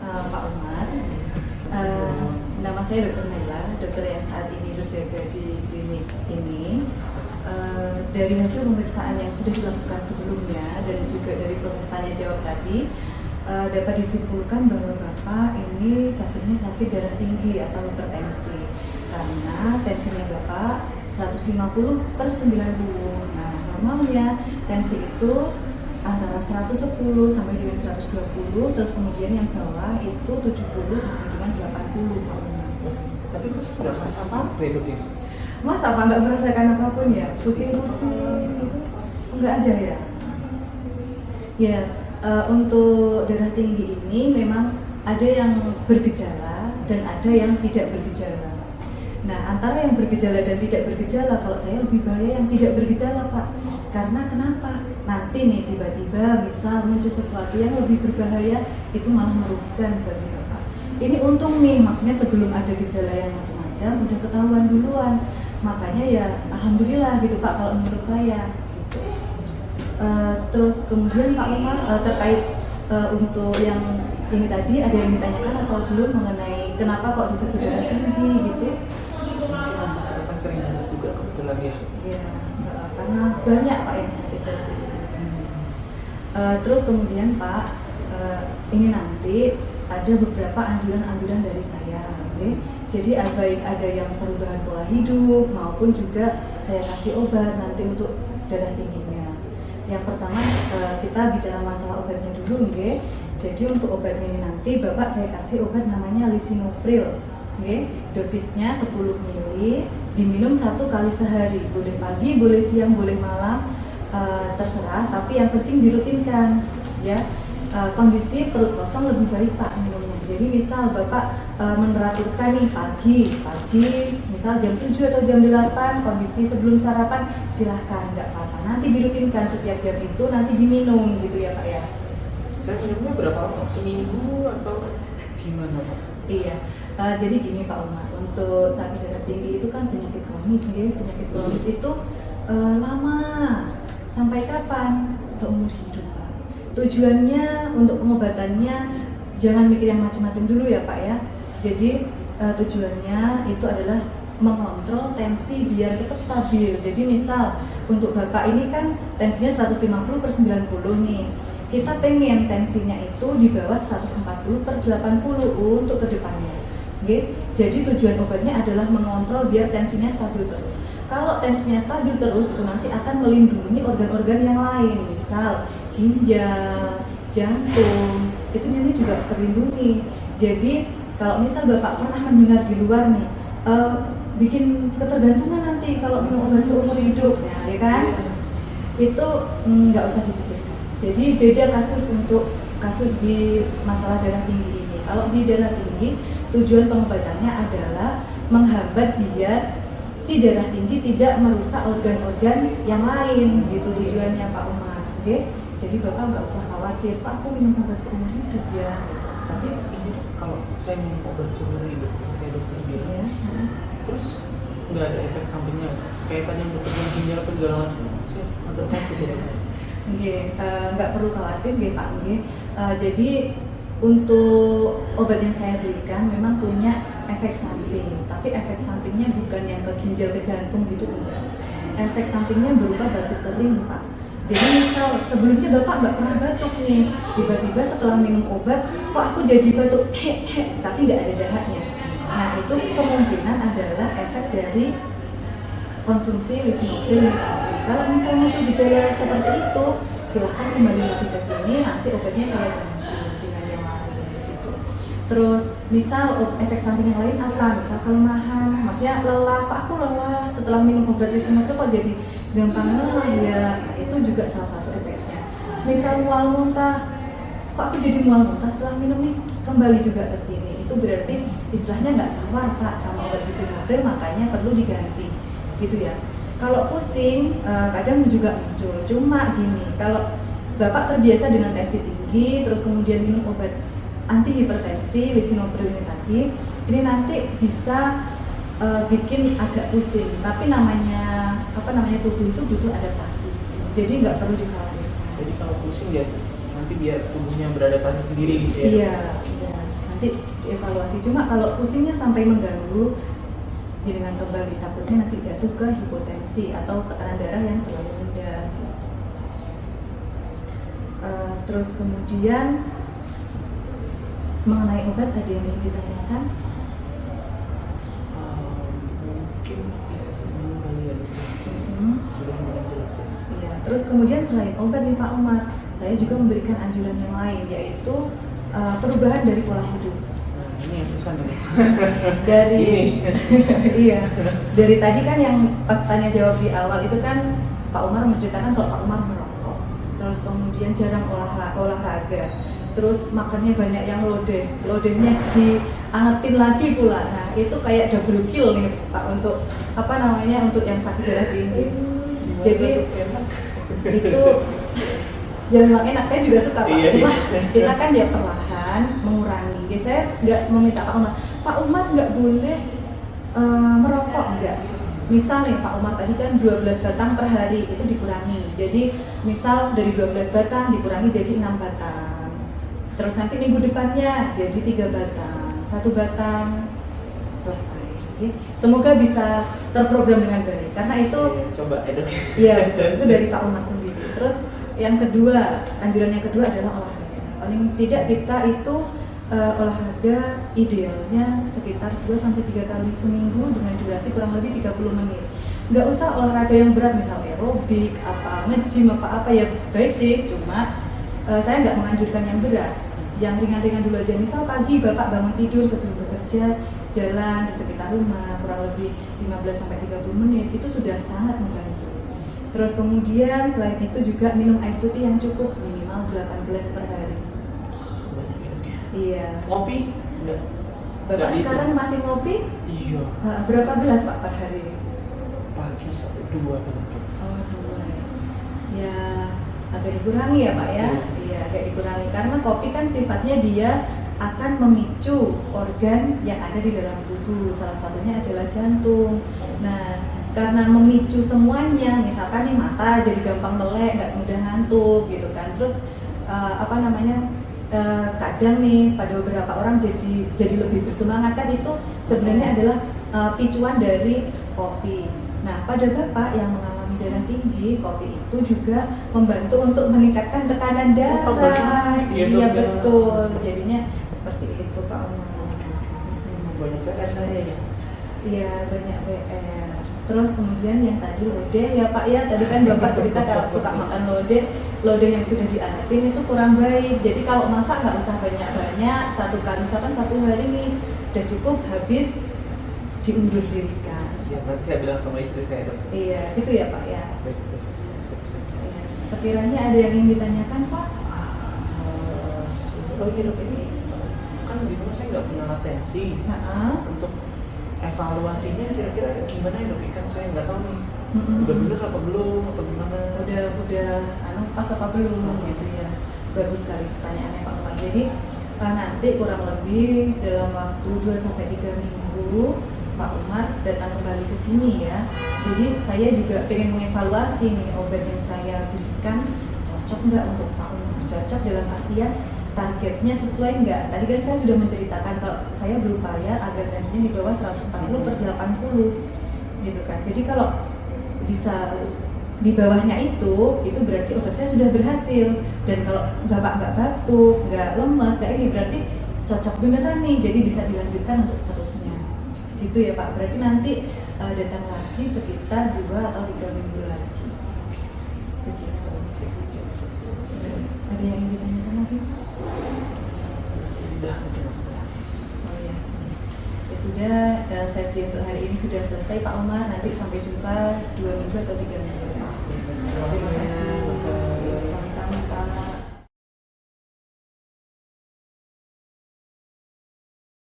Pak Umar. Nama saya Dr. Nela, dokter yang saat ini berjaga di klinik ini. Dari hasil pemeriksaan yang sudah dilakukan sebelumnya dan juga dari proses tanya jawab tadi, dapat disimpulkan bahwa Bapak ini sakitnya sakit darah tinggi atau hipertensi karena tensinya Bapak 150/90. Nah, normalnya tensi itu antara 110 sampai dengan 120, terus kemudian yang bawah itu 70 sampai dengan 80, Pak Umar. Tapi kok nggak merasa apa-apa ya dok ya? Mas apa nggak merasakan apapun ya? Pusing-pusing gitu? Nggak ada ya? Ya, untuk darah tinggi ini memang ada yang bergejala dan ada yang tidak bergejala. Nah, antara yang bergejala dan tidak bergejala, kalau saya lebih bahaya yang tidak bergejala, Pak. Karena kenapa? Nanti nih tiba-tiba misal muncul sesuatu yang lebih berbahaya, itu malah merugikan bagi Bapak. Ini untung nih, maksudnya sebelum ada gejala yang macam-macam udah ketahuan duluan. Makanya ya alhamdulillah gitu Pak kalau menurut saya. Gitu. Terus kemudian Pak Umar terkait untuk yang ini tadi ada yang ditanyakan atau belum mengenai kenapa kok disebut darah tinggi gitu? Kan sering ada juga kebetulan ya. Iya, karena banyak Pak yang sakit darah tinggi. Terus kemudian Pak, ini nanti ada beberapa anjuran-anjuran dari saya, okay? Jadi baik ada yang perubahan pola hidup maupun juga saya kasih obat nanti untuk darah tingginya. Yang pertama kita bicara masalah obatnya dulu, okay? Jadi untuk obatnya ini nanti Bapak saya kasih obat namanya lisinopril, okay? Dosisnya 10 ml, diminum 1 kali sehari, boleh pagi, boleh siang, boleh malam, terserah. Tapi yang penting dirutinkan, ya. Kondisi perut kosong lebih baik Pak minumnya. Jadi misal Bapak menerapkan nih pagi, misal jam 7 atau jam 8, kondisi sebelum sarapan, silahkan, nggak apa-apa. Nanti dirutinkan setiap jam itu, nanti diminum gitu ya Pak ya. Saya minumnya berapa lama? Seminggu atau gimana Pak? Iya, jadi gini Pak Umar, untuk sakit darah tinggi itu kan penyakit kronis, ya. Penyakit kronis itu lama, sampai kapan? Seumur hidup Pak. Tujuannya untuk pengobatannya jangan mikir yang macam-macam dulu ya Pak ya. Jadi tujuannya itu adalah mengontrol tensi biar tetap stabil. Jadi misal untuk Bapak ini kan tensinya 150/90 nih. Kita pengen tensinya itu di bawah 140/80 untuk kedepannya. Okay? Jadi tujuan obatnya adalah mengontrol biar tensinya stabil terus. Kalau tensinya stabil terus itu nanti akan melindungi organ-organ yang lain, misal ginjal, jantung, itu nanti juga terlindungi. Jadi kalau misal Bapak pernah mendengar di luar nih, bikin ketergantungan nanti kalau minum obat seumur hidup, ya, ya kan? Itu nggak usah dipikirkan. Jadi beda kasus untuk kasus di masalah darah tinggi ini. Kalau di darah tinggi, tujuan pengobatannya adalah menghambat biar si darah tinggi tidak merusak organ-organ yang lain, gitu tujuannya Pak Umar. Oke? Jadi Bapak nggak usah khawatir, Pak aku minum obat seumur hidup ya. Tapi ini dok, kalau saya minum obat seumur hidup kayak dokter bilang, Ya. terus nggak ada efek sampingnya kayak tadi yang dokter bilang ginjal apa segala macam, saya agak takut ya. Nggak perlu khawatir nggih Pak nggih. Jadi untuk obat yang saya berikan memang punya efek samping, tapi efek sampingnya bukan yang ke ginjal ke jantung gitu enggak. Efek sampingnya berupa batuk kering Pak. Jadi misal sebelumnya Bapak nggak pernah batuk nih, tiba-tiba setelah minum obat, kok aku jadi batuk, tapi nggak ada dahaknya. Nah itu kemungkinan adalah efek dari konsumsi lisinopril tadi. Kalau misalnya muncul gejala seperti itu, silahkan kembali lagi ke sini, nanti obatnya saya ganti dengan yang lain gitu. Terus misal efek samping yang lain apa? Misal kelemahan, maksudnya lelah, Pak aku lelah setelah minum obat lisinopril kok jadi gampang lelah ya, itu juga salah satu efeknya. Misal mual muntah, kok aku jadi mual muntah setelah minum nih, kembali juga ke sini. Itu berarti istilahnya nggak tawar Pak sama obat lisinopril, makanya perlu diganti gitu ya. Kalau pusing kadang juga muncul, cuma gini, kalau Bapak terbiasa dengan tensi tinggi terus kemudian minum obat anti hipertensi lisinopril ini tadi, ini nanti bisa bikin agak pusing, tapi namanya tubuh itu butuh adaptasi, jadi nggak perlu dikhawatirkan. Jadi kalau pusing ya nanti biar tubuhnya beradaptasi sendiri gitu ya. Iya, iya. nanti dievaluasi. Cuma kalau pusingnya sampai mengganggu, jenengan kembali, takutnya nanti jatuh ke hipotensi atau tekanan darah yang terlalu rendah. Terus kemudian mengenai obat tadi yang ditanyakan, mungkin kembali ya sudah mulai jelas ya. iya. Terus kemudian selain obat nih Pak Umar, saya juga memberikan anjuran yang lain, yaitu perubahan dari pola hidup. Nah, ini yang susah nih. Dari iya, dari tadi kan yang pas tanya jawab di awal itu kan Pak Umar menceritakan kalau Pak Umar merokok, terus kemudian jarang olahraga, terus makannya banyak yang lodehnya diangetin lagi pula. Nah itu kayak double kill nih Pak untuk untuk yang sakit darah tinggi. Jadi itu ya memang enak, saya juga suka Pak. Cuma kita kan ya perlahan mengurangi. Jadi saya nggak meminta Pak Umar nggak boleh merokok, enggak. Misal nih Pak Umar tadi kan 12 batang per hari itu dikurangi. Jadi misal dari 12 batang dikurangi jadi 6 batang. Terus nanti minggu depannya jadi 3 batang, 1 batang, selesai. Oke. Semoga bisa terprogram dengan baik. Karena itu coba eduk. Iya, itu dari Pak Umar sendiri. Terus yang kedua, anjuran yang kedua adalah olahraga. Paling tidak kita itu olahraga idealnya sekitar 2-3 kali seminggu dengan durasi kurang lebih 30 menit. Nggak usah olahraga yang berat, misalnya aerobik, nge-gym, apa ya baik sih, cuma saya nggak menganjurkan yang berat. Yang ringan-ringan dulu aja, misal pagi Bapak bangun tidur sebelum bekerja, jalan di sekitar rumah kurang lebih 15-30 menit, itu sudah sangat membantu. Terus kemudian selain itu juga minum air putih yang cukup, minimal 8 gelas per hari. Iya. Ngopi? Enggak. Bapak sekarang masih ngopi? Iya. Berapa gelas Pak per hari? Pagi sampai 2 kan. Oh 2 ya. Agak dikurangi ya Pak ya? Iya agak dikurangi karena kopi kan sifatnya dia akan memicu organ yang ada di dalam tubuh, salah satunya adalah jantung. Nah karena memicu semuanya, misalkan nih mata jadi gampang melek, nggak mudah ngantuk gitu kan. Terus kadang nih pada beberapa orang jadi lebih bersemangat kan, itu sebenarnya adalah picuan dari kopi. Nah pada Bapak yang mengalami darah tinggi, kopi itu juga membantu untuk meningkatkan tekanan darah. Iya betul, jadinya seperti itu Pak Umar. Banyak PR saya ya. Iya banyak PR. Terus kemudian yang tadi lodeh ya Pak ya, tadi kan Bapak cerita kalau suka makan lodeh yang sudah diangetin itu kurang baik. Jadi kalau masak nggak usah banyak-banyak, satu kali misalkan 1 hari nih udah cukup, habis diundur dirikan. Siap, nanti saya bilang sama istri saya dong. Iya, gitu ya Pak ya. Baik. Iya. Sekiranya ada yang ingin ditanyakan Pak? Oh iya dok, ini kan di rumah saya nggak punya latensi. Untuk evaluasinya kira-kira gimana ya dok? Kan saya nggak tahu nih. Udah bener apa belum, apa gimana? Udah pas apa belum gitu ya. Bagus sekali pertanyaannya Pak Umar. Jadi nanti kurang lebih dalam waktu 2-3 minggu Pak Umar datang kembali ke sini ya. Jadi saya juga pengen mengevaluasi nih obat yang saya berikan cocok nggak untuk Pak Umar. Cocok dalam artian targetnya sesuai nggak? Tadi kan saya sudah menceritakan kalau saya berupaya agar tensinya di bawah 140/80 gitu kan. Jadi kalau bisa di bawahnya itu berarti obat saya sudah berhasil. Dan kalau Bapak nggak batuk, nggak lemas, nggak ini, berarti cocok beneran nih. Jadi bisa dilanjutkan untuk seterusnya. Gitu ya Pak. Berarti nanti datang lagi sekitar 2-3 minggu lagi. Begitu. Ada yang ingin ditanyakan lagi Pak? Sudah mungkin saya. Oh ya. Ya sudah, sesi untuk hari ini sudah selesai Pak Umar. Nanti sampai jumpa 2 minggu atau 3 minggu. Terima kasih.